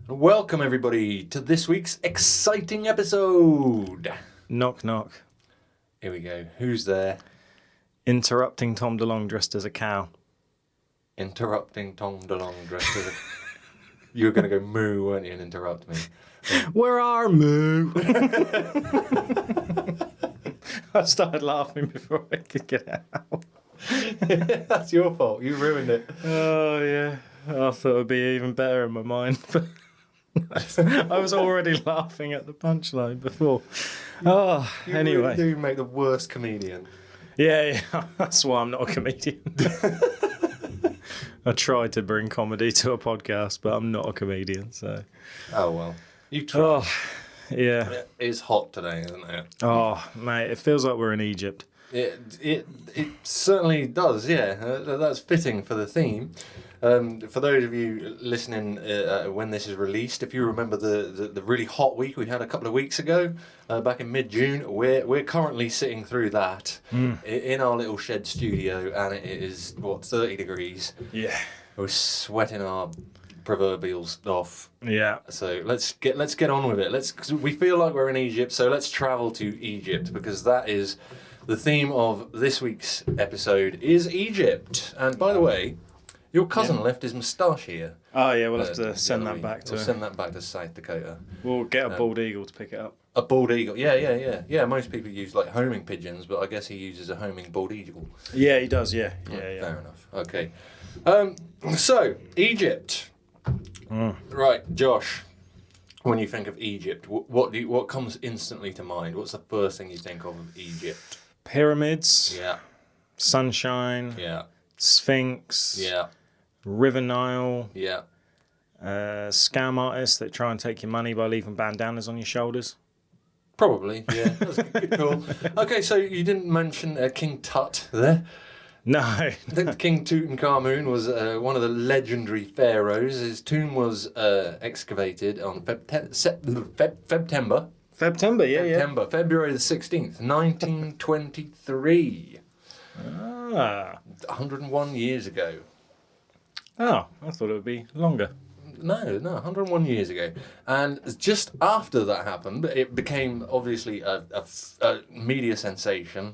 Welcome, everybody, to this week's exciting episode. Knock, knock. Here we go. Who's there? Interrupting Tom DeLonge dressed as a cow. Interrupting Tom DeLonge dressed as a... You were going to go moo, weren't you, and interrupt me? Where are Moo? I started laughing before I could get out. That's your fault. You ruined it. Oh, yeah. I thought it would be even better in my mind, but I was already laughing at the punchline before. Oh, You anyway. really do make the worst comedian. Yeah, that's why I'm not a comedian. I tried to bring comedy to a podcast, but I'm not a comedian, so... Oh, well. You try. Oh, yeah. It is hot today, isn't it? Oh, mate, it feels like we're in Egypt. It certainly does, yeah. That's fitting for the theme. For those of you listening when this is released, if you remember the really hot week we had a couple of weeks ago, back in mid-June, we're currently sitting through that in our little shed studio, and it is, 30 degrees. Yeah. We're sweating our proverbials off. Yeah. So let's get on with it. 'Cause we feel like we're in Egypt, so let's travel to Egypt, because that is the theme of this week's episode is Egypt. And by the way, your cousin left his moustache here. Oh, yeah, we'll have to the send other that week. back to We'll her. send that back to South Dakota. We'll get a bald eagle to pick it up. A bald eagle. Yeah, most people use like homing pigeons, but I guess he uses a homing bald eagle. Yeah, he does, yeah. Fair enough. Okay. So, Egypt. Right, Josh. When you think of Egypt, what comes instantly to mind? What's the first thing you think of Egypt? Pyramids, Yeah, sunshine, yeah, sphinx, yeah, River Nile, yeah. scam artists that try and take your money by leaving bandanas on your shoulders. Probably, yeah. That's a good call. Okay, so you didn't mention King Tut there. No. I think King Tutankhamun was one of the legendary pharaohs. His tomb was excavated on Febtember. February the 16th, 1923. 101 years ago. Oh, I thought it would be longer. No, 101 years ago. And just after that happened, it became obviously a media sensation.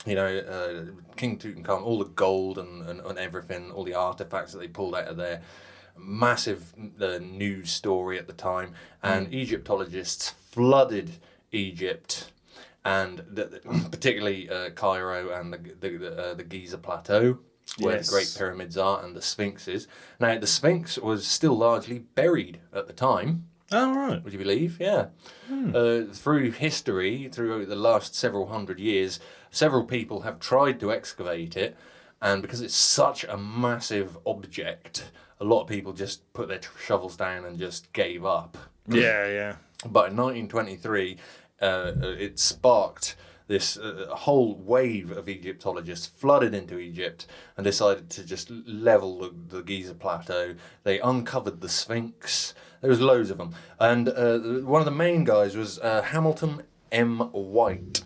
You know, King Tutankhamun, all the gold and everything, all the artifacts that they pulled out of there. Massive news story at the time. And Egyptologists flooded Egypt, and particularly Cairo and the Giza Plateau, where the Great Pyramids are, and the Sphinx is. Now, the Sphinx was still largely buried at the time. Oh, right. Would you believe? Yeah. Through history, through the last several hundred years, several people have tried to excavate it, and because it's such a massive object, a lot of people just put their shovels down and just gave up. Yeah. But in 1923, it sparked this whole wave of Egyptologists flooded into Egypt and decided to just level the Giza Plateau. They uncovered the Sphinx. There was loads of them. And one of the main guys was Hamilton M. White.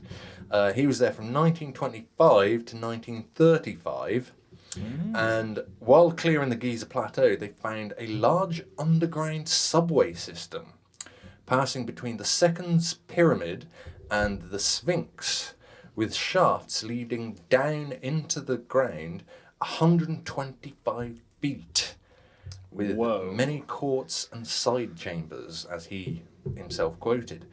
He was there from 1925 to 1935. And while clearing the Giza Plateau, they found a large underground subway system passing between the second pyramid and the Sphinx, with shafts leading down into the ground 125 feet, with many courts and side chambers, as he himself quoted.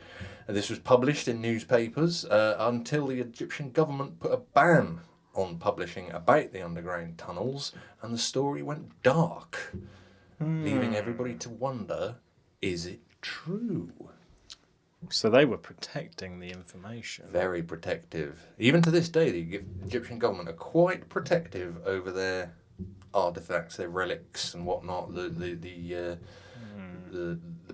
This was published in newspapers until the Egyptian government put a ban on publishing about the underground tunnels, and the story went dark, leaving everybody to wonder, is it true? So they were protecting the information. Very protective. Even to this day, the Egyptian government are quite protective over their artifacts, their relics and whatnot, the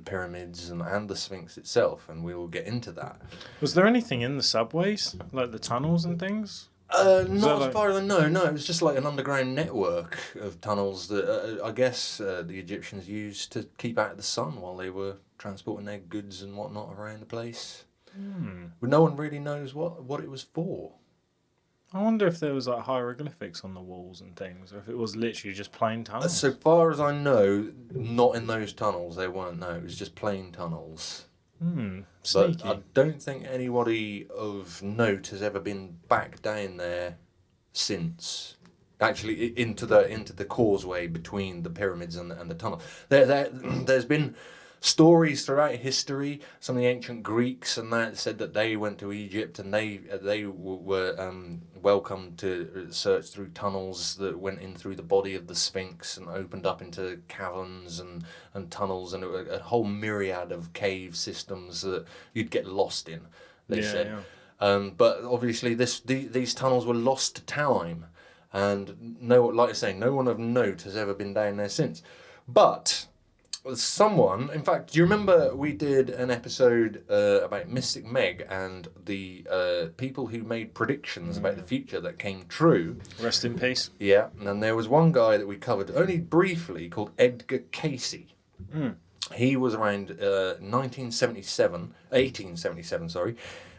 pyramids and the Sphinx itself, and we will get into that. Was there anything in the subways, like the tunnels and things? Not as far as I know. No, it was just like an underground network of tunnels that I guess the Egyptians used to keep out of the sun while they were transporting their goods and whatnot around the place. But no one really knows what it was for. I wonder if there was like hieroglyphics on the walls and things, or if it was literally just plain tunnels. So far as I know, not in those tunnels. They weren't. No, it was just plain tunnels. Sneaky. But I don't think anybody of note has ever been back down there since. Actually, into the causeway between the pyramids and the tunnel. There's been stories throughout history. Some of the ancient Greeks and that said that they went to Egypt and they were welcome to search through tunnels that went in through the body of the Sphinx and opened up into caverns and tunnels and a whole myriad of cave systems that you'd get lost in. They said. Yeah. But obviously these tunnels were lost to time, and like I say, no one of note has ever been down there since. But someone, in fact, do you remember we did an episode about Mystic Meg and the people who made predictions about the future that came true? Rest in peace. Yeah, and there was one guy that we covered only briefly called Edgar Casey. He was around 1877, sorry,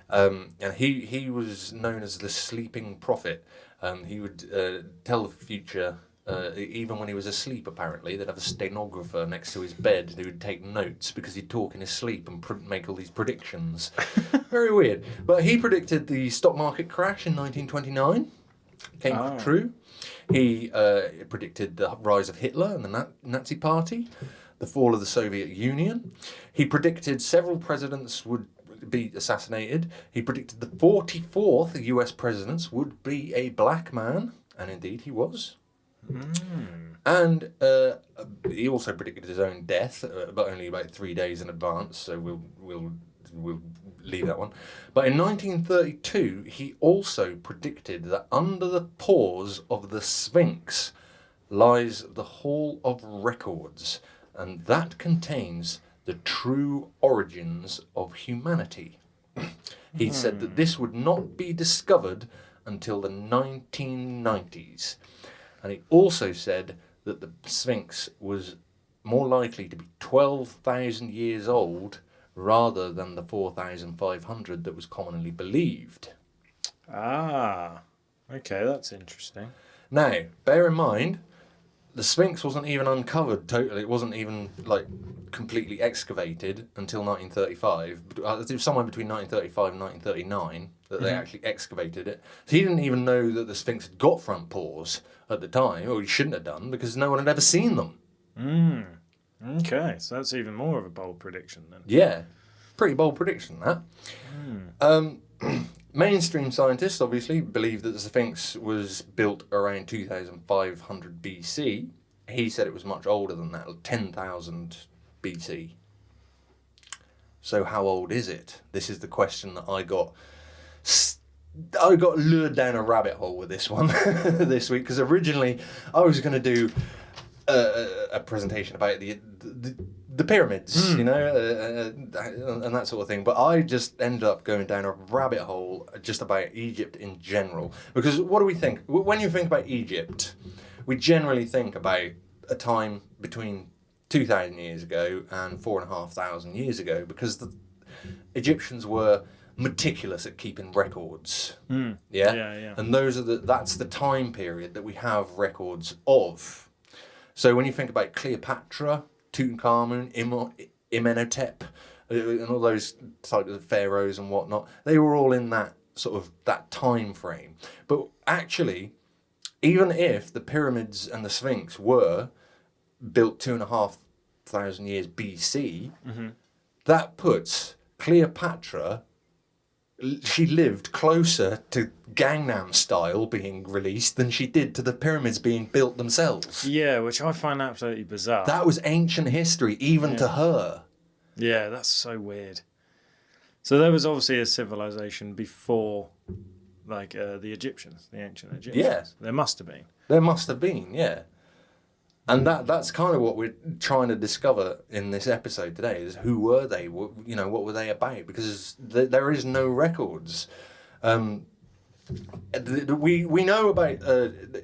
and he was known as the Sleeping Prophet. He would tell the future. Even when he was asleep, apparently, they'd have a stenographer next to his bed who would take notes because he'd talk in his sleep and make all these predictions. Very weird. But he predicted the stock market crash in 1929. Came true. He predicted the rise of Hitler and the Nazi Party, the fall of the Soviet Union. He predicted several presidents would be assassinated. He predicted the 44th US president would be a black man, and indeed he was. And he also predicted his own death, but only about 3 days in advance. So we'll leave that one. But in 1932, he also predicted that under the paws of the Sphinx lies the Hall of Records, and that contains the true origins of humanity. He said that this would not be discovered until the 1990s. And he also said that the Sphinx was more likely to be 12,000 years old rather than the 4,500 that was commonly believed. Ah, okay, that's interesting. Now, bear in mind, the Sphinx wasn't even uncovered totally. It wasn't even completely excavated until 1935. It was somewhere between 1935 and 1939 that they actually excavated it. So he didn't even know that the Sphinx had got front paws at the time, or he shouldn't have done, because no one had ever seen them. Okay, so that's even more of a bold prediction then. Yeah, pretty bold prediction, that. Mainstream scientists obviously believe that the Sphinx was built around 2500 BC. He said it was much older than that, 10,000 BC. So how old is it? This is the question that I got lured down a rabbit hole with this one this week, because originally I was going to do a presentation about the pyramids, and that sort of thing. But I just ended up going down a rabbit hole just about Egypt in general. Because what do we think? When you think about Egypt, we generally think about a time between 2,000 years ago and 4,500 years ago, because the Egyptians were meticulous at keeping records. Yeah. And that's the time period that we have records of. So when you think about Cleopatra, Tutankhamun, Imhotep, and all those types of pharaohs and whatnot, they were all in that time frame. But actually, even if the pyramids and the Sphinx were built 2,500 years BC, that puts Cleopatra, she lived closer to Gangnam Style being released than she did to the pyramids being built themselves. Yeah, which I find absolutely bizarre. That was ancient history, even to her. Yeah, that's so weird. So there was obviously a civilization before, the Egyptians, the ancient Egyptians. Yeah. There must have been. There must have been, yeah. And that's kind of what we're trying to discover in this episode today, is who were they? What were they about? Because there is no records. We know about,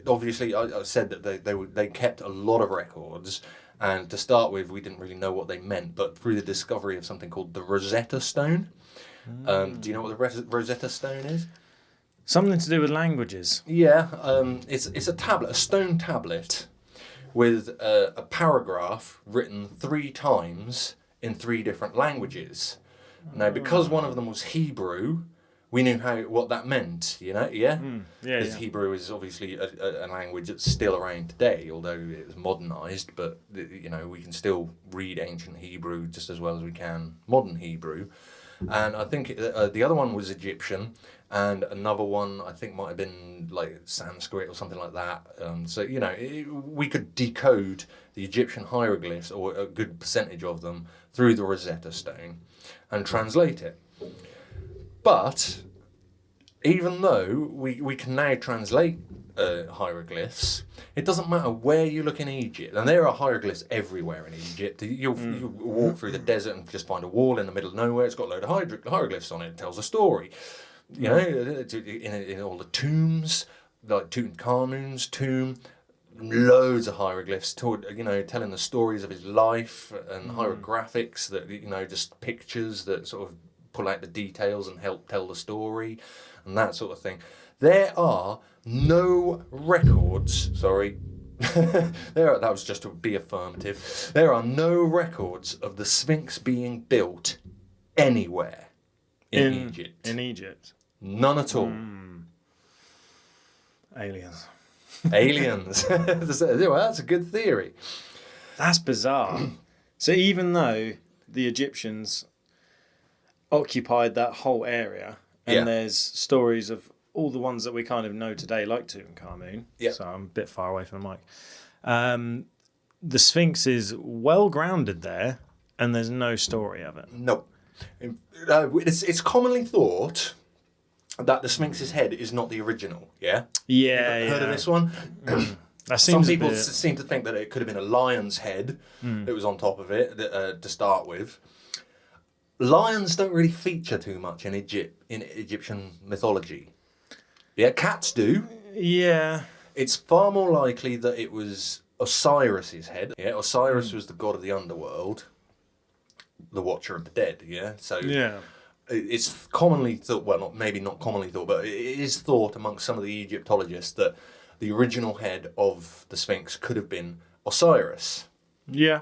obviously, I said that they kept a lot of records, and to start with, we didn't really know what they meant, but through the discovery of something called the Rosetta Stone. Do you know what the Rosetta Stone is? Something to do with languages. Yeah, it's a tablet, a stone tablet, with a paragraph written 3 times in 3 different languages. Now, because one of them was Hebrew, we knew what that meant, yeah? Yeah, Because yeah. Hebrew is obviously a language that's still around today, although it was modernised, but, we can still read ancient Hebrew just as well as we can modern Hebrew. And I think the other one was Egyptian, and another one I think might have been like Sanskrit or something like that. So, we could decode the Egyptian hieroglyphs, or a good percentage of them, through the Rosetta Stone and translate it. But even though we can now translate hieroglyphs, it doesn't matter where you look in Egypt, and there are hieroglyphs everywhere in Egypt. You'll walk through the desert and just find a wall in the middle of nowhere. It's got a load of hieroglyphs on it. It tells a story. In all the tombs, like Tutankhamun's tomb, loads of hieroglyphs, telling the stories of his life, and hieroglyphics that, just pictures that sort of pull out the details and help tell the story, and that sort of thing. There are no records, that was just to be affirmative. There are no records of the Sphinx being built anywhere in Egypt. In Egypt. None at all. Aliens. Aliens. Well, that's a good theory. That's bizarre. So even though the Egyptians occupied that whole area, and there's stories of all the ones that we kind of know today, like Tutankhamun. Yeah. So I'm a bit far away from the mic. The Sphinx is well grounded there, and there's no story of it. No. It's commonly thought that the Sphinx's head is not the original, yeah? Yeah, Heard of this one? That Some seems people seem to think that it could have been a lion's head that was on top of it to start with. Lions don't really feature too much in Egyptian mythology. Yeah, cats do. Yeah. It's far more likely that it was Osiris's head. Yeah, Osiris was the god of the underworld, the watcher of the dead. Yeah, so it's commonly thought. Well, maybe not commonly thought, but it is thought amongst some of the Egyptologists that the original head of the Sphinx could have been Osiris. Yeah.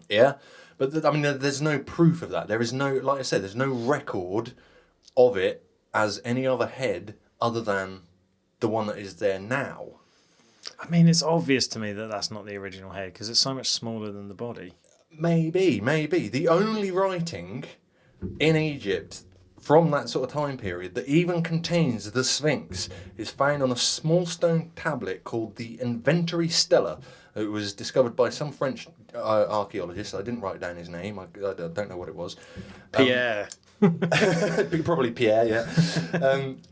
Yeah, but there's no proof of that. There is no, like I said, there's no record of it as any other head other than the one that is there now. I mean, it's obvious to me that that's not the original head because it's so much smaller than the body. Maybe. The only writing in Egypt from that sort of time period that even contains the Sphinx is found on a small stone tablet called the Inventory Stela. It was discovered by some French archaeologist. I didn't write down his name. I don't know what it was. Pierre. Probably Pierre, yeah.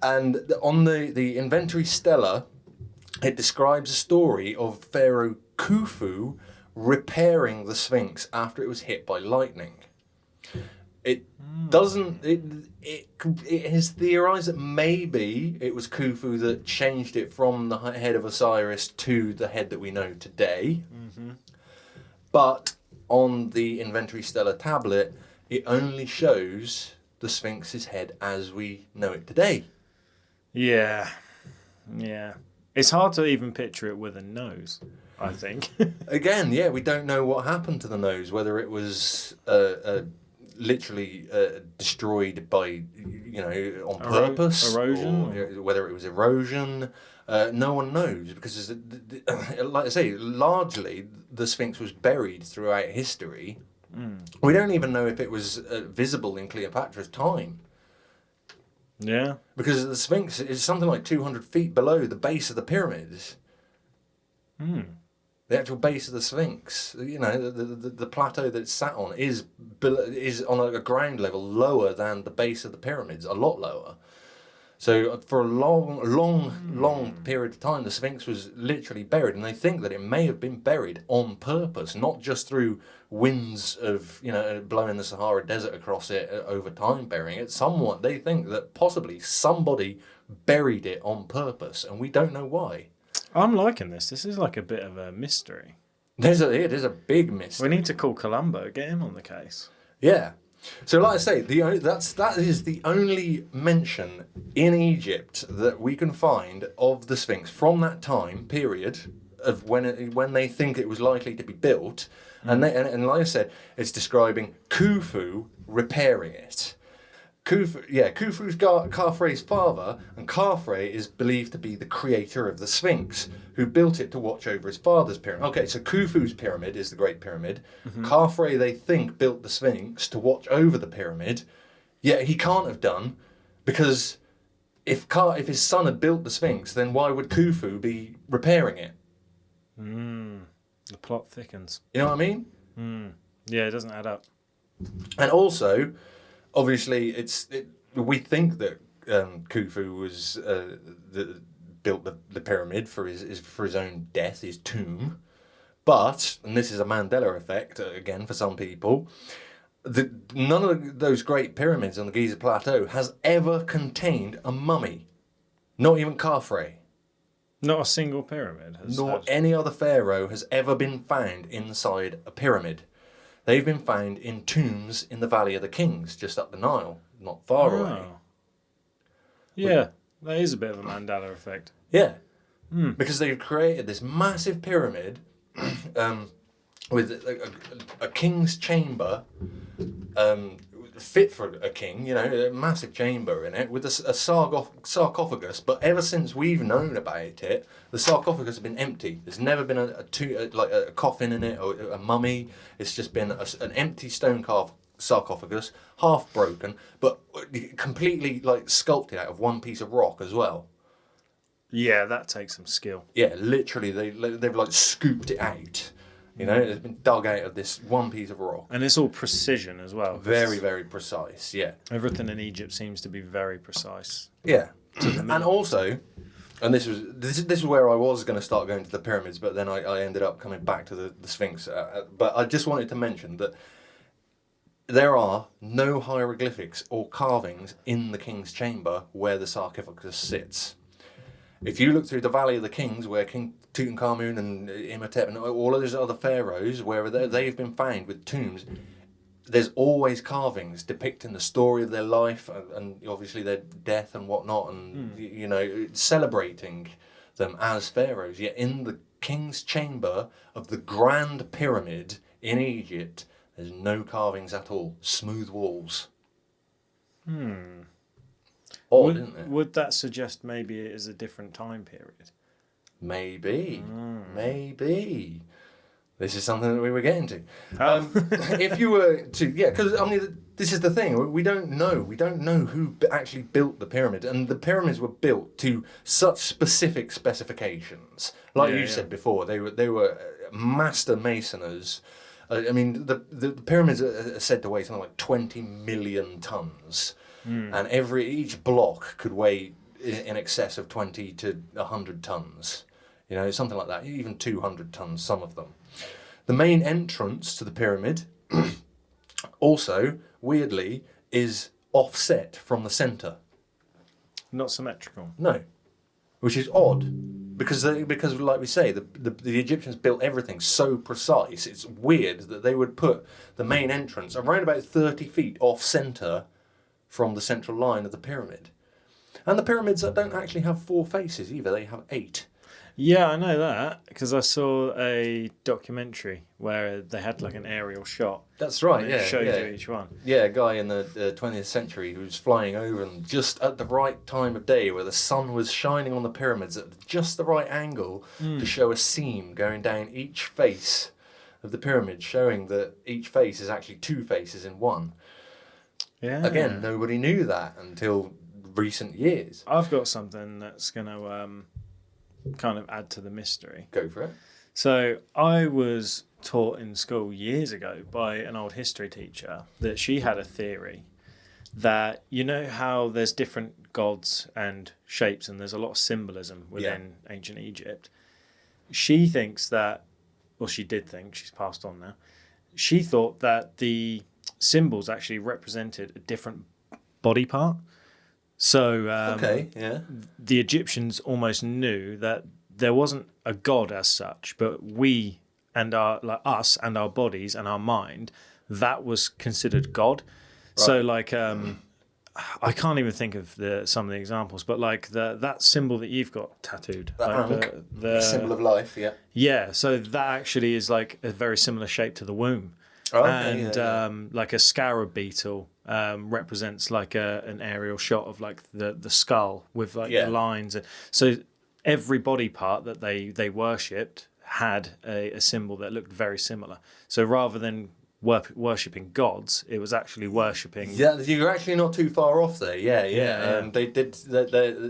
And on the Inventory Stela, it describes a story of Pharaoh Khufu repairing the Sphinx after it was hit by lightning. It doesn't. It is theorized that maybe it was Khufu that changed it from the head of Osiris to the head that we know today. Mm-hmm. But on the Inventory Stela tablet, it only shows the Sphinx's head as we know it today. Yeah. It's hard to even picture it with a nose, I think. Again, we don't know what happened to the nose, whether it was literally destroyed by, on purpose. Erosion? Or whether it was erosion. No one knows, because, like I say, largely the Sphinx was buried throughout history. We don't even know if it was visible in Cleopatra's time. Yeah. Because the Sphinx is something like 200 feet below the base of the pyramids. The actual base of the Sphinx, the plateau that it's sat on is on a ground level lower than the base of the pyramids, a lot lower. So for a long period of time, the Sphinx was literally buried, and they think that it may have been buried on purpose, not just through winds of blowing the Sahara Desert across it over time, burying it. They think that possibly somebody buried it on purpose, and we don't know why. I'm liking this. This is like a bit of a mystery. It is a big mystery. We need to call Columbo, get him on the case. Yeah. So, like I say, that is the only mention in Egypt that we can find of the Sphinx from that time period of when they think it was likely to be built, and like I said, it's describing Khufu repairing it. Khufu's Khafre's father, and Khafre is believed to be the creator of the Sphinx, who built it to watch over his father's pyramid. Okay, so Khufu's pyramid is the Great Pyramid. Khafre, they think, built the Sphinx to watch over the pyramid, yet he can't have done, because if his son had built the Sphinx, then why would Khufu be repairing it? The plot thickens. You know what I mean? Yeah, it doesn't add up. And also, obviously, we think that Khufu was built the pyramid for his own death, his tomb. But, and this is a Mandela effect again for some people, none of those great pyramids on the Giza Plateau has ever contained a mummy. Not even Khafre. Not a single pyramid has. Nor any other pharaoh has ever been found inside a pyramid. They've been found in tombs in the Valley of the Kings, just up the Nile, not far away. Yeah, that is a bit of a Mandela effect. Yeah, because they've created this massive pyramid with a king's chamber, fit for a king, a massive chamber in it, with a sarcophagus. But ever since we've known about it, the sarcophagus has been empty. There's never been a coffin in it or a mummy. It's just been an empty stone sarcophagus, half broken, but completely sculpted out of one piece of rock as well. Yeah, that takes some skill. Yeah, literally, they've scooped it out. It's been dug out of this one piece of rock. And it's all precision as well. Very, very precise, yeah. Everything in Egypt seems to be very precise. Yeah. And also, and this is where I was going to start going to the pyramids, but then I ended up coming back to the Sphinx. But I just wanted to mention that there are no hieroglyphics or carvings in the king's chamber where the sarcophagus sits. If you look through the Valley of the Kings, where King Tutankhamun and Imhotep and all of those other pharaohs, where they've been found with tombs, there's always carvings depicting the story of their life and obviously their death and whatnot, and celebrating them as pharaohs. Yet in the king's chamber of the Grand Pyramid in Egypt, there's no carvings at all. Smooth walls. Odd, isn't it? Would that suggest maybe it is a different time period? Maybe. This is something that we were getting to. If you were to, because this is the thing. We don't know. We don't know who actually built the pyramid, and the pyramids were built to such specific specifications. Like you said before, they were master masoners. The pyramids are said to weigh something like 20 million tons. And each block could weigh in excess of 20 to 100 tons. Something like that, even 200 tons, some of them. The main entrance to the pyramid, also, weirdly, is offset from the centre. Not symmetrical. No, which is odd, because like we say, the Egyptians built everything so precise. It's weird that they would put the main entrance around about 30 feet off centre from the central line of the pyramid. And the pyramids don't actually have 4 faces either, they have 8. Yeah, I know that, because I saw a documentary where they had an aerial shot. That's right, It showed you each one. Yeah, a guy in the 20th century who was flying over them just at the right time of day, where the sun was shining on the pyramids at just the right angle to show a seam going down each face of the pyramid, showing that each face is actually 2 faces in one. Yeah. Again, nobody knew that until recent years. I've got something that's going to kind of add to the mystery. Go for it. So I was taught in school years ago by an old history teacher that she had a theory that, how there's different gods and shapes and there's a lot of symbolism within ancient Egypt. She thinks that, well, she did think, she's passed on now, she thought that the symbols actually represented a different body part. So the Egyptians almost knew that there wasn't a god as such, but we and us and our bodies and our mind, that was considered God. So like I can't even think of some of the examples, but like that symbol that you've got tattooed, The symbol of life, yeah. Yeah, so that actually is like a very similar shape to the womb. Oh, okay, And like a scarab beetle represents like an aerial shot of like the skull with like the lines. So every body part that they worshipped had a symbol that looked very similar. So rather than worshipping gods, it was actually worshipping. Yeah, you're actually not too far off there. Yeah. They did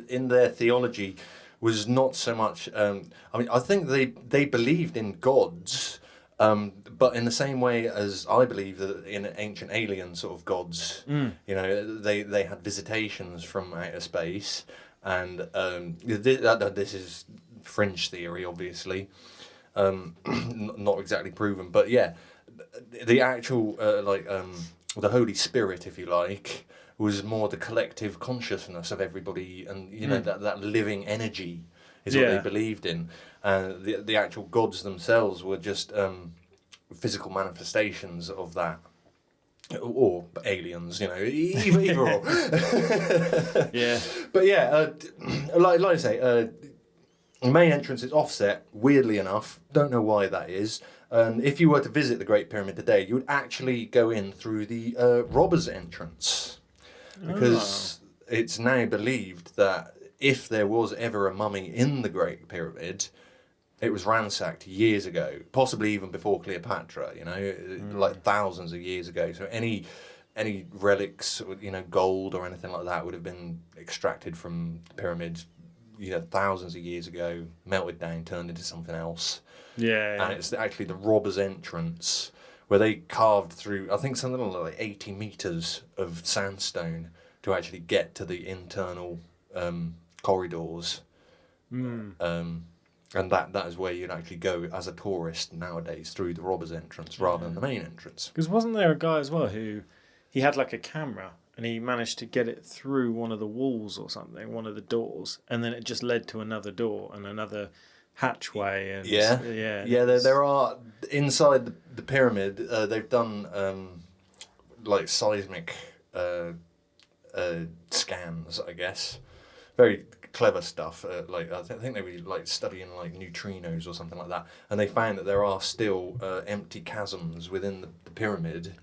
in their theology was not so much. I mean, I think they believed in gods, but in the same way as I believe that in ancient alien sort of gods, you know, they had visitations from outer space, and this is fringe theory, obviously, not exactly proven, but yeah. The actual the Holy Spirit, if you like, was more the collective consciousness of everybody, and you know that living energy is what they believed in. The actual gods themselves were just physical manifestations of that, or aliens, you know, either or. Yeah, but yeah, like I say, the main entrance is offset. Weirdly enough, don't know why that is. And if you were to visit the Great Pyramid today, you would actually go in through the robbers' entrance, because it's now believed that if there was ever a mummy in the Great Pyramid, it was ransacked years ago, possibly even before Cleopatra. You know, like thousands of years ago. So any relics, you know, gold or anything like that would have been extracted from the pyramids, you know, thousands of years ago, melted down, turned into something else. Yeah. And it's actually the robbers' entrance, where they carved through, I think, something like 80 metres of sandstone to actually get to the internal corridors. And that is where you'd actually go as a tourist nowadays, through the robbers' entrance rather than the main entrance. Because wasn't there a guy as well who he had like a camera and he managed to get it through one of the walls or something, one of the doors, and then it just led to another door and another hatchway. And there are inside the pyramid. They've done like seismic scans, I guess. Very clever stuff. Like I think they were like studying like neutrinos or something like that, and they found that there are still empty chasms within the pyramid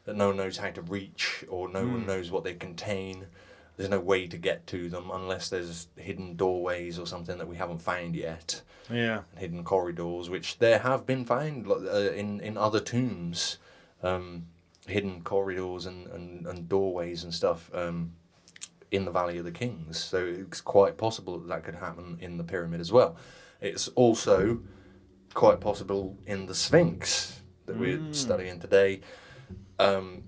that no one knows how to reach, or no one knows what they contain. There's no way to get to them unless there's hidden doorways or something that we haven't found yet. Yeah. Hidden corridors, which there have been found in other tombs, hidden corridors and doorways and stuff in the Valley of the Kings. So it's quite possible that could happen in the pyramid as well. It's also quite possible in the Sphinx that we're studying today. And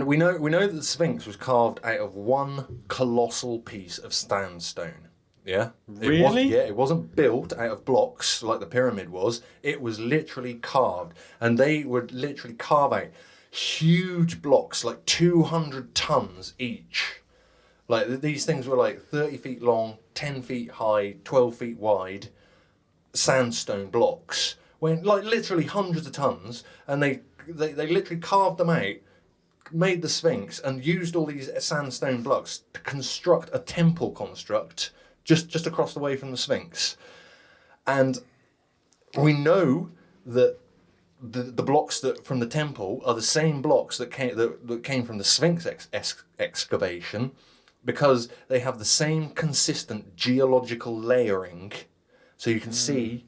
we know that the Sphinx was carved out of one colossal piece of sandstone. Yeah? Really? It wasn't built out of blocks like the pyramid was. It was literally carved. And they would literally carve out huge blocks, like 200 tons each. Like, these things were like 30 feet long, 10 feet high, 12 feet wide, sandstone blocks. Weighing, like, literally hundreds of tons. And they literally carved them out, made the Sphinx, and used all these sandstone blocks to construct a temple construct just across the way from the Sphinx. And we know that the blocks that from the temple are the same blocks that came from the Sphinx excavation, because they have the same consistent geological layering. So you can see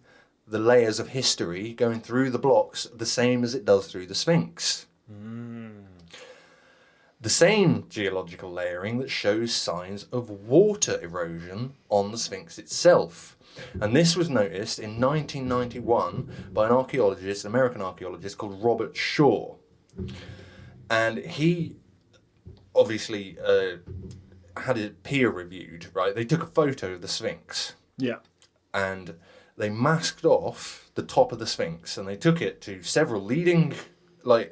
the layers of history going through the blocks the same as it does through the Sphinx. The same geological layering that shows signs of water erosion on the Sphinx itself. And this was noticed in 1991 by an American archaeologist called Robert Shaw. And he obviously had it peer reviewed, right? They took a photo of the Sphinx. Yeah. And they masked off the top of the Sphinx, and they took it to several leading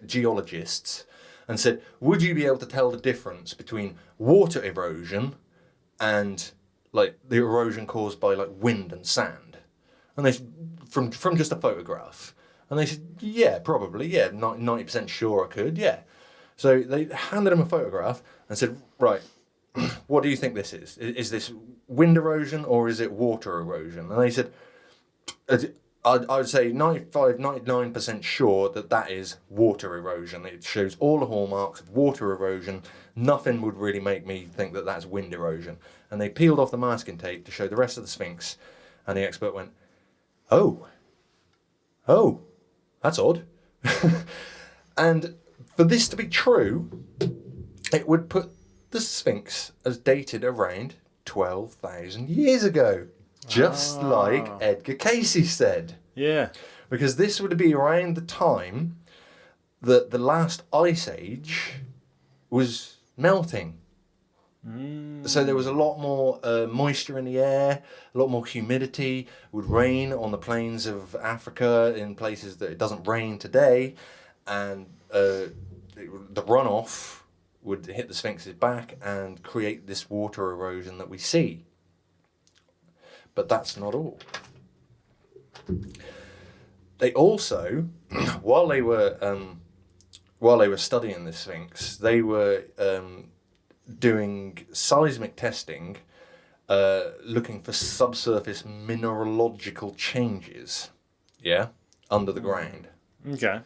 geologists and said, would you be able to tell the difference between water erosion and the erosion caused by wind and sand? And they from just a photograph. And they said, yeah, probably, yeah, 90% sure I could, yeah. So they handed him a photograph and said, right, what do you think this is? Is this wind erosion or is it water erosion? And they said, I would say 95, 99% sure that is water erosion. It shows all the hallmarks of water erosion. Nothing would really make me think that that's wind erosion. And they peeled off the masking tape to show the rest of the Sphinx. And the expert went, oh, that's odd. And for this to be true, it would put the Sphinx as dated around 12,000 years ago. Just like Edgar Cayce said. Yeah. Because this would be around the time that the last ice age was melting. So there was a lot more moisture in the air, a lot more humidity, would rain on the plains of Africa in places that it doesn't rain today, and the runoff would hit the Sphinx's back and create this water erosion that we see. But that's not all. They also, while they were studying the Sphinx, they were doing seismic testing, looking for subsurface mineralogical changes, under the ground. Okay.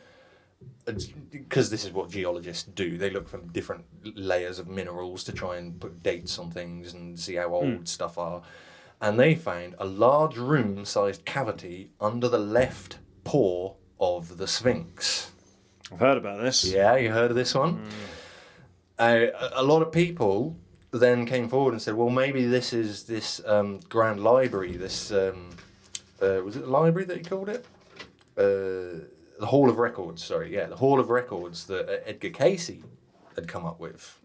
Because this is what geologists do. They look for different layers of minerals to try and put dates on things and see how old stuff are. And they found a large room-sized cavity under the left paw of the Sphinx. I've heard about this. Yeah, you heard of this one? A lot of people then came forward and said, well, maybe this is this grand library, this, was it the library that he called it? The Hall of Records, the Hall of Records that Edgar Cayce had come up with.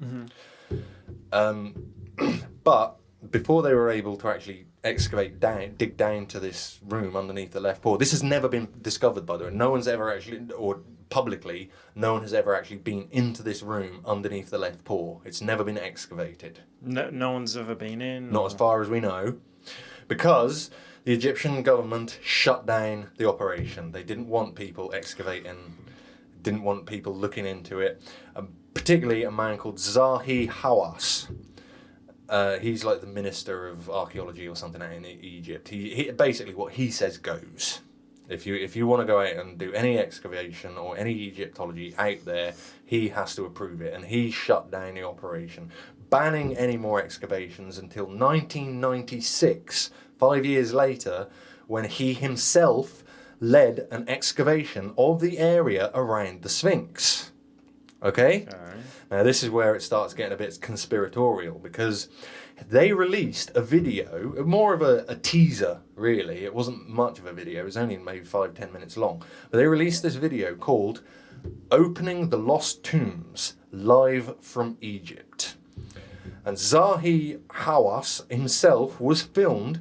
But before they were able to actually dig down to this room underneath the left paw, this has never been discovered, by the way. No one's ever actually, or publicly, no one has ever actually been into this room underneath the left paw. It's never been excavated. No one's ever been in? Not as far as we know. Because the Egyptian government shut down the operation. They didn't want people excavating, didn't want people looking into it. Particularly a man called Zahi Hawass. He's like the minister of archaeology or something out in Egypt. He basically what he says goes. If you want to go out and do any excavation or any Egyptology out there, he has to approve it, and he shut down the operation, banning any more excavations until 1996, 5 years later, when he himself led an excavation of the area around the Sphinx. Okay? Now this is where it starts getting a bit conspiratorial, because they released a video, more of a teaser really. It wasn't much of a video, it was only maybe 5-10 minutes long. But they released this video called Opening the Lost Tombs, Live from Egypt. And Zahi Hawass himself was filmed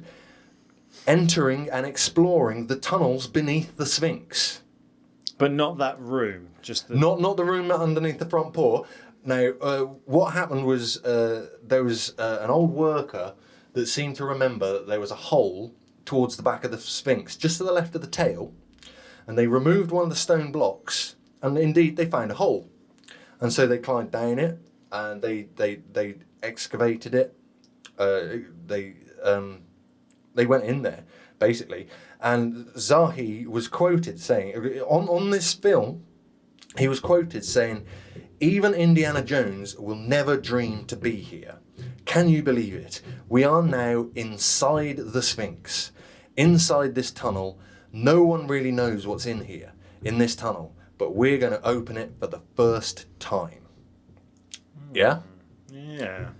entering and exploring the tunnels beneath the Sphinx. But not that room, just the... Not the room underneath the front paw. Now, what happened was there was an old worker that seemed to remember that there was a hole towards the back of the Sphinx, just to the left of the tail, and they removed one of the stone blocks, and indeed they found a hole. And so they climbed down it, and they excavated it. They went in there, basically. And Zahi was quoted saying, on this film, he was quoted saying, "Even Indiana Jones will never dream to be here. Can you believe it? We are now inside the Sphinx. Inside this tunnel. No one really knows what's in here, in this tunnel. But we're going to open it for the first time." Yeah? Yeah.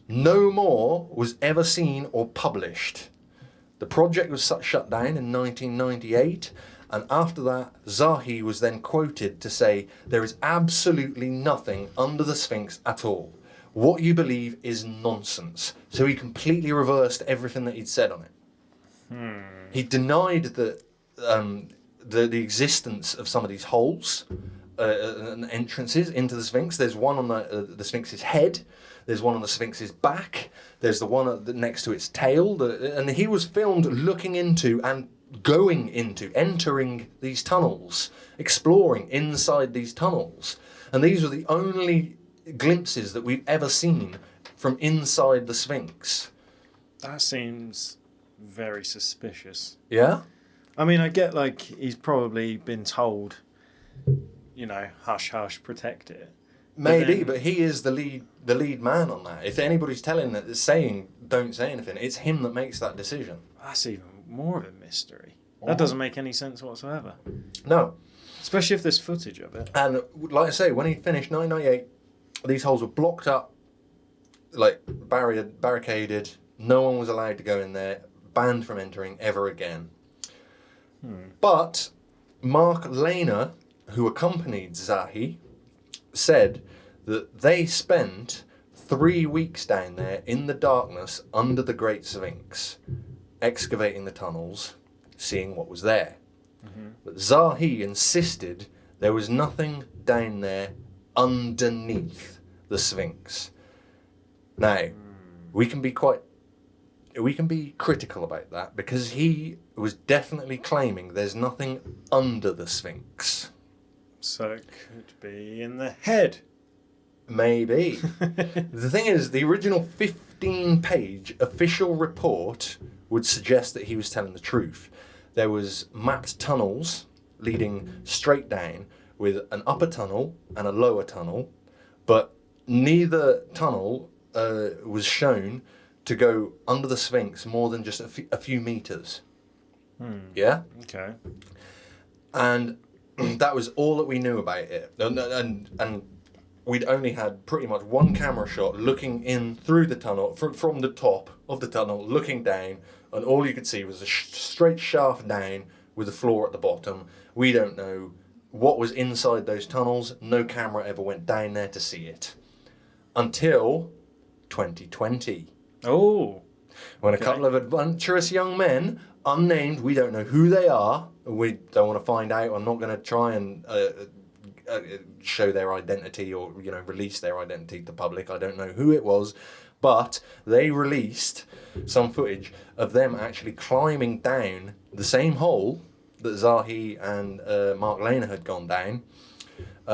No more was ever seen or published. The project was shut down in 1998, and after that, Zahi was then quoted to say, "There is absolutely nothing under the Sphinx at all. What you believe is nonsense." So he completely reversed everything that he'd said on it. He denied that the existence of some of these holes and entrances into the Sphinx. There's one on the Sphinx's head. There's one on the Sphinx's back. There's the one next to its tail. And he was filmed looking into and going into, entering these tunnels, exploring inside these tunnels. And these were the only glimpses that we've ever seen from inside the Sphinx. That seems very suspicious. Yeah? I mean, I get like he's probably been told, hush, hush, protect it. Maybe, but he is the lead man on that. If anybody's saying don't say anything, it's him that makes that decision. That's even more of a mystery. That doesn't make any sense whatsoever. No. Especially if there's footage of it. And like I say, when he finished 1998, these holes were blocked up, like barricaded. No one was allowed to go in there, banned from entering ever again. But Mark Lehner, who accompanied Zahi, said that they spent 3 weeks down there in the darkness under the Great Sphinx, excavating the tunnels, seeing what was there. But Zahi insisted there was nothing down there underneath the Sphinx. Now, we can be critical about that because he was definitely claiming there's nothing under the Sphinx. So it could be in the head. Maybe. The thing is, the original 15-page official report would suggest that he was telling the truth. There was mapped tunnels leading straight down with an upper tunnel and a lower tunnel, but neither tunnel was shown to go under the Sphinx more than just a few meters. Yeah? Okay. And that was all that we knew about it. And we'd only had pretty much one camera shot looking in through the tunnel, from the top of the tunnel, looking down, and all you could see was a straight shaft down with a floor at the bottom. We don't know what was inside those tunnels. No camera ever went down there to see it. Until 2020. Oh. When a couple of adventurous young men, unnamed, we don't know who they are, we don't want to find out, I'm not going to try and show their identity or release their identity to the public. I don't know who it was, but they released some footage of them actually climbing down the same hole that Zahi and Mark Lehner had gone down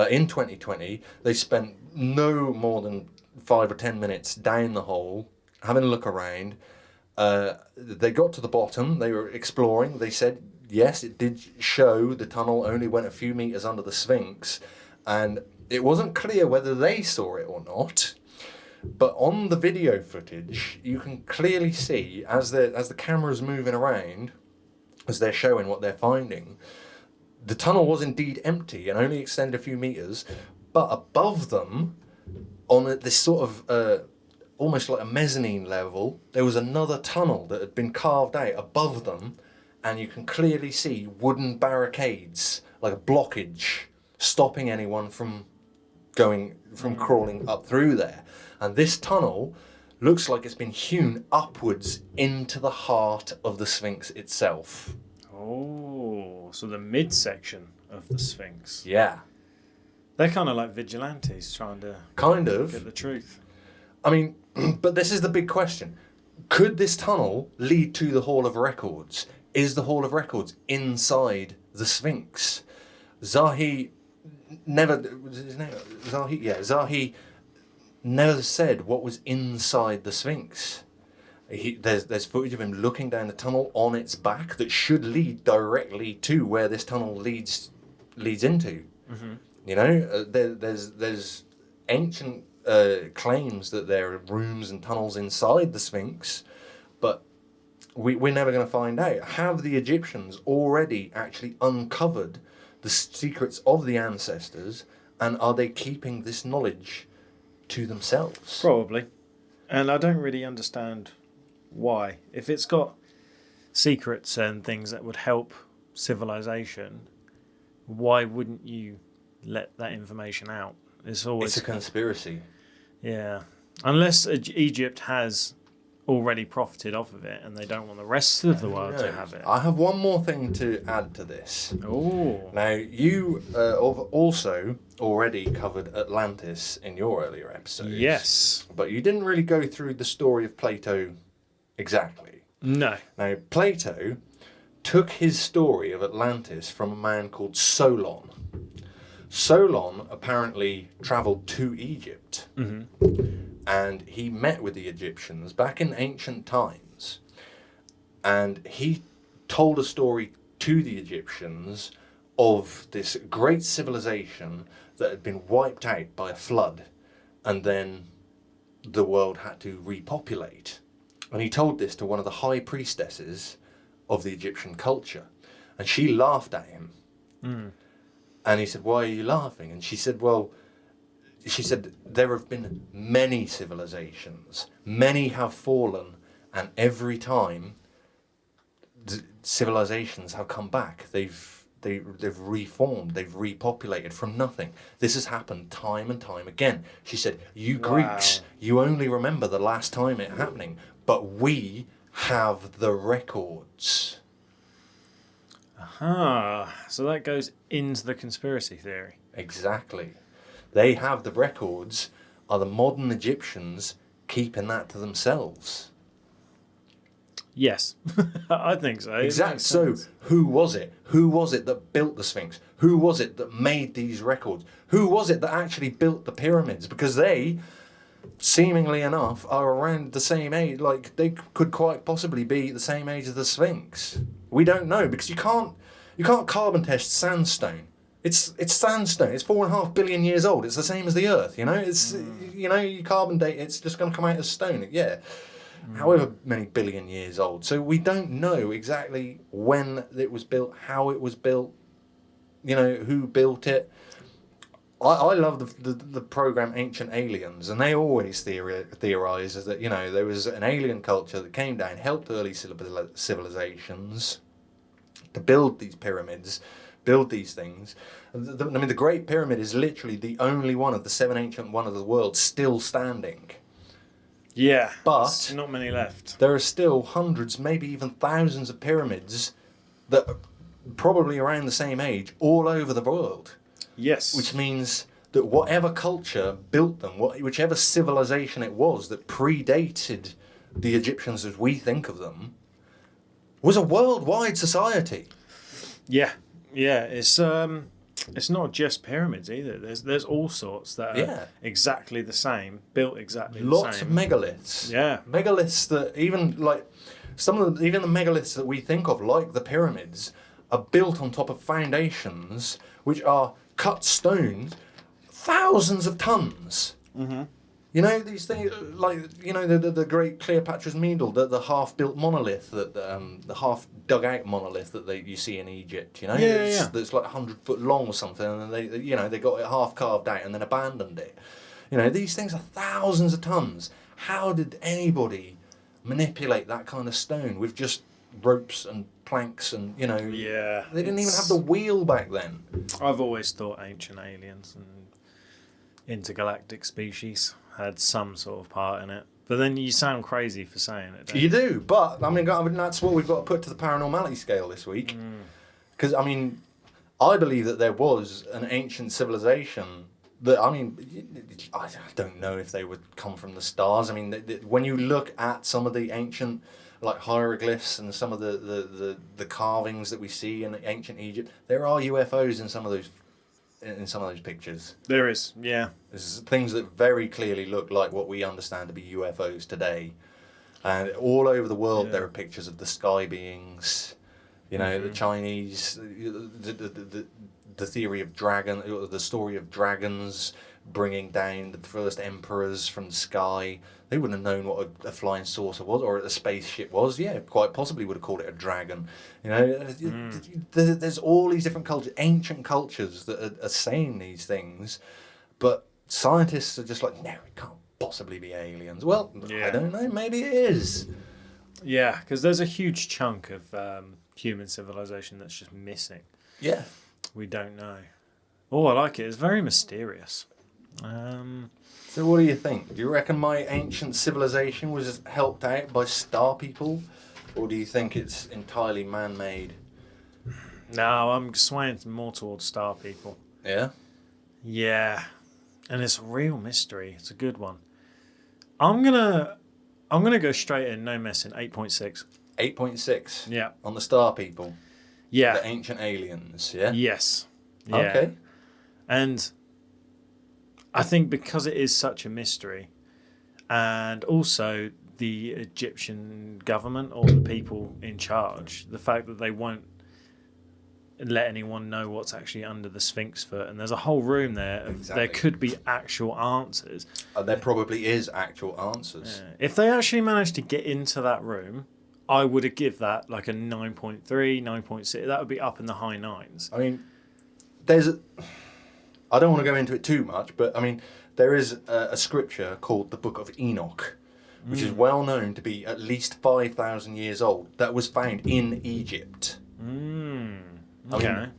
in 2020. They spent no more than 5 or 10 minutes down the hole, having a look around. They got to the bottom, they were exploring, they said yes, it did show the tunnel only went a few meters under the Sphinx, and it wasn't clear whether they saw it or not, but on the video footage you can clearly see as the camera's moving around, as they're showing what they're finding, the tunnel was indeed empty and only extended a few meters, but above them, on this sort of almost like a mezzanine level, there was another tunnel that had been carved out above them, and you can clearly see wooden barricades, like a blockage, stopping anyone from crawling up through there. And this tunnel looks like it's been hewn upwards into the heart of the Sphinx itself. Oh, so the midsection of the Sphinx. Yeah. They're kind of like vigilantes trying to get the truth. I mean, but this is the big question. Could this tunnel lead to the Hall of Records? Is the Hall of Records inside the Sphinx? Zahi never... Was his name? Zahi? Yeah, Zahi never said what was inside the Sphinx. There's footage of him looking down the tunnel on its back that should lead directly to where this tunnel leads into. Mm-hmm. There's ancient claims that there are rooms and tunnels inside the Sphinx, but we're never going to find out. Have the Egyptians already actually uncovered the secrets of the ancestors, and are they keeping this knowledge to themselves? Probably. And I don't really understand why. If it's got secrets and things that would help civilization, why wouldn't you let that information out? It's a conspiracy. Yeah. Unless Egypt has already profited off of it and they don't want the rest of the world to have it. I have one more thing to add to this. Oh. Now, you have also already covered Atlantis in your earlier episodes. Yes. But you didn't really go through the story of Plato exactly. No. Now, Plato took his story of Atlantis from a man called Solon. Solon apparently travelled to Egypt, and he met with the Egyptians back in ancient times, and he told a story to the Egyptians of this great civilization that had been wiped out by a flood, and then the world had to repopulate. And he told this to one of the high priestesses of the Egyptian culture, and she laughed at him. And he said, "Why are you laughing?" And she said, "There have been many civilizations. Many have fallen, and every time civilizations have come back. They've reformed, they've repopulated from nothing. This has happened time and time again." She said, "You Greeks, you only remember the last time it happening, but we have the records." So that goes into the conspiracy theory. Exactly. They have the records. Are the modern Egyptians keeping that to themselves? Yes, I think so. Exactly. So who was it? Who was it that built the Sphinx? Who was it that made these records? Who was it that actually built the pyramids? Because they, seemingly enough, are around the same age. Like, they could quite possibly be the same age as the Sphinx. We don't know, because you can't carbon test sandstone. It's sandstone. It's 4.5 billion years old. It's the same as the Earth. It's you carbon date. It's just going to come out as stone. Yeah, however many billion years old. So we don't know exactly when it was built, how it was built. Who built it. I love the program Ancient Aliens, and they always theorize that there was an alien culture that came down, helped early civilizations to build these pyramids, build these things. The Great Pyramid is literally the only one of the 7 ancient wonders of the world still standing. Yeah, but there's not many left. There are still hundreds, maybe even thousands of pyramids that are probably around the same age all over the world. Yes. Which means that whatever culture built them, whichever civilization it was that predated the Egyptians as we think of them, was a worldwide society. Yeah. It's not just pyramids either. There's all sorts that are exactly the same, built exactly the same. Lots of megaliths. Yeah. Megaliths that even the megaliths that we think of, like the pyramids, are built on top of foundations which are cut stone thousands of tons. Mm-hmm. These things, the great Cleopatra's Needle, the half-built monolith, the half-dug-out monolith that you see in Egypt. That's like 100 foot long or something, and they got it half carved out and then abandoned it. These things are thousands of tons. How did anybody manipulate that kind of stone with just ropes and planks and they didn't even have the wheel back then. I've always thought ancient aliens and intergalactic species had some sort of part in it, but then you sound crazy for saying it, don't you? You do, but that's what we've got to put to the paranormality scale this week, because I believe that there was an ancient civilization that I don't know if they would come from the stars. When you look at some of the ancient hieroglyphs and some of the carvings that we see in ancient Egypt, there are UFOs in some of those pictures. There is, yeah. There's things that very clearly look like what we understand to be UFOs today, and all over the world there are pictures of the sky beings. The Chinese, the theory of the story of dragons bringing down the first emperors from the sky. They wouldn't have known what a flying saucer was or a spaceship was. Yeah, quite possibly would have called it a dragon. There's all these different cultures, ancient cultures that are saying these things, but scientists are just like, no, it can't possibly be aliens. Well, I don't know, maybe it is. Yeah, because there's a huge chunk of human civilization that's just missing. Yeah. We don't know. Oh, I like it. It's very mysterious. So what do you think? Do you reckon my ancient civilization was helped out by star people? Or do you think it's entirely man-made? No, I'm swaying more towards star people. Yeah? Yeah. And it's a real mystery. It's a good one. I'm gonna go straight in, no messing, 8.6. 8.6? Yeah. On the star people? Yeah. The ancient aliens, yeah? Yes. Yeah. Okay. And I think because it is such a mystery, and also the Egyptian government or the people in charge, the fact that they won't let anyone know what's actually under the Sphinx foot, and there's a whole room there. There could be actual answers. There probably is actual answers. Yeah. If they actually managed to get into that room, I would have give that like a 9.3, 9.6. That would be up in the high nines. I mean, I don't want to go into it too much, but I mean, there is a scripture called the Book of Enoch, which is well known to be at least 5,000 years old, that was found in Egypt. Okay. I mean,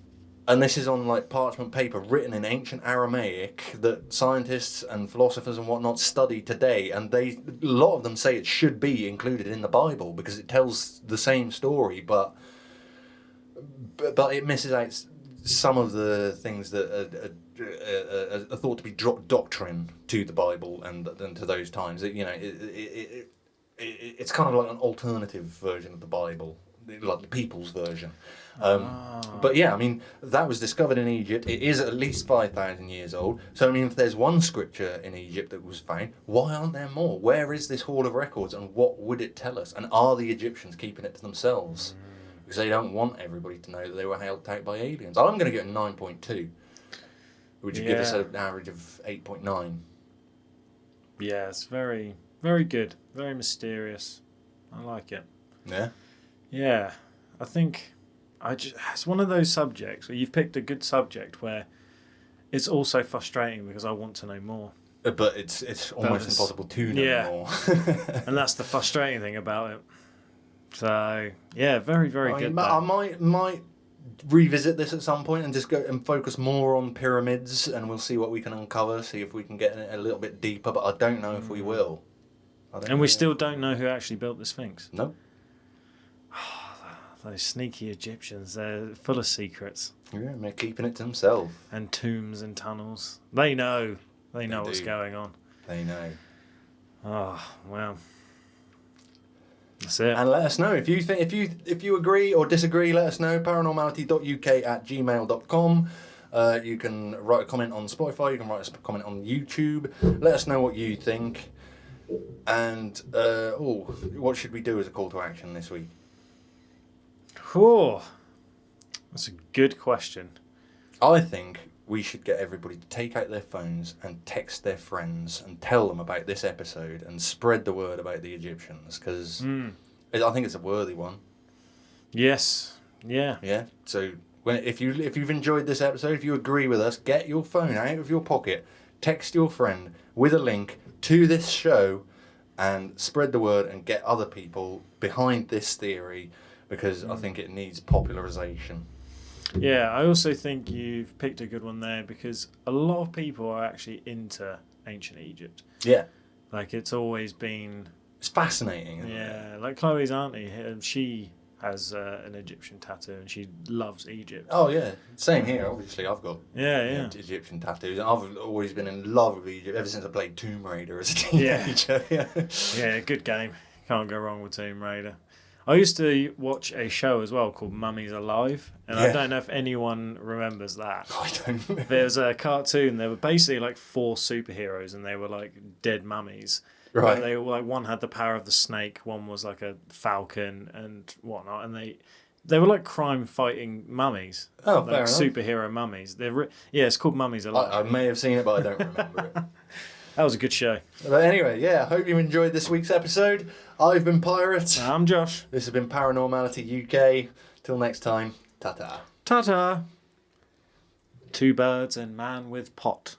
and this is on like parchment paper written in ancient Aramaic that scientists and philosophers and whatnot study today, and a lot of them say it should be included in the Bible because it tells the same story, but it misses out some of the things that are thought to be doctrine to the Bible and to those times. It's kind of like an alternative version of the Bible, like the people's version. But yeah, I mean, that was discovered in Egypt. It is at least 5,000 years old. So I mean, if there's one scripture in Egypt that was found, why aren't there more? Where is this hall of records, and what would it tell us? And are the Egyptians keeping it to themselves? Because they don't want everybody to know that they were helped out by aliens. I'm going to get a 9.2, which would give us an average of 8.9. Yeah, it's very, very good. Very mysterious. I like it. Yeah? Yeah. I think it's one of those subjects where you've picked a good subject where it's also frustrating because I want to know more. But it's almost impossible to know more. And that's the frustrating thing about it. So, yeah, very, very good. I might revisit this at some point and just go and focus more on pyramids, and we'll see what we can uncover, see if we can get a little bit deeper, but I don't know if we will. And we still don't know who actually built the Sphinx. No. Those sneaky Egyptians, they're full of secrets. Yeah, they're keeping it to themselves. And tombs and tunnels. They know. They know what's going on. They know. Oh, well. That's it. And let us know if you agree or disagree. Let us know. paranormality.uk@gmail.com. You can write a comment on Spotify. You can write a comment on YouTube. Let us know what you think. And what should we do as a call to action this week? Oh, that's a good question. I think we should get everybody to take out their phones and text their friends and tell them about this episode and spread the word about the Egyptians, because I think it's a worthy one. Yes. Yeah. Yeah. So if you've enjoyed this episode, if you agree with us, get your phone out of your pocket, text your friend with a link to this show, and spread the word and get other people behind this theory, because I think it needs popularization. Yeah, I also think you've picked a good one there, because a lot of people are actually into ancient Egypt. Yeah. Like, it's always been... It's fascinating, isn't it? Yeah, like Chloe's auntie, she has an Egyptian tattoo and she loves Egypt. Oh, yeah. Same here, obviously. I've got Egyptian tattoos. I've always been in love with Egypt ever since I played Tomb Raider as a teenager. Yeah, good game. Can't go wrong with Tomb Raider. I used to watch a show as well called Mummies Alive, and I don't know if anyone remembers that. I don't. There was a cartoon. There were basically like 4 superheroes, and they were like dead mummies. Right. They were like, one had the power of the snake, one was like a falcon and whatnot, and they were like crime fighting mummies. Oh, like fair enough. Superhero mummies. It's called Mummies Alive. I may have seen it, but I don't remember it. That was a good show. But anyway, I hope you enjoyed this week's episode. I've been Pirate. I'm Josh. This has been Paranormality UK. Till next time, ta-ta. Ta-ta. 2 birds and man with pot.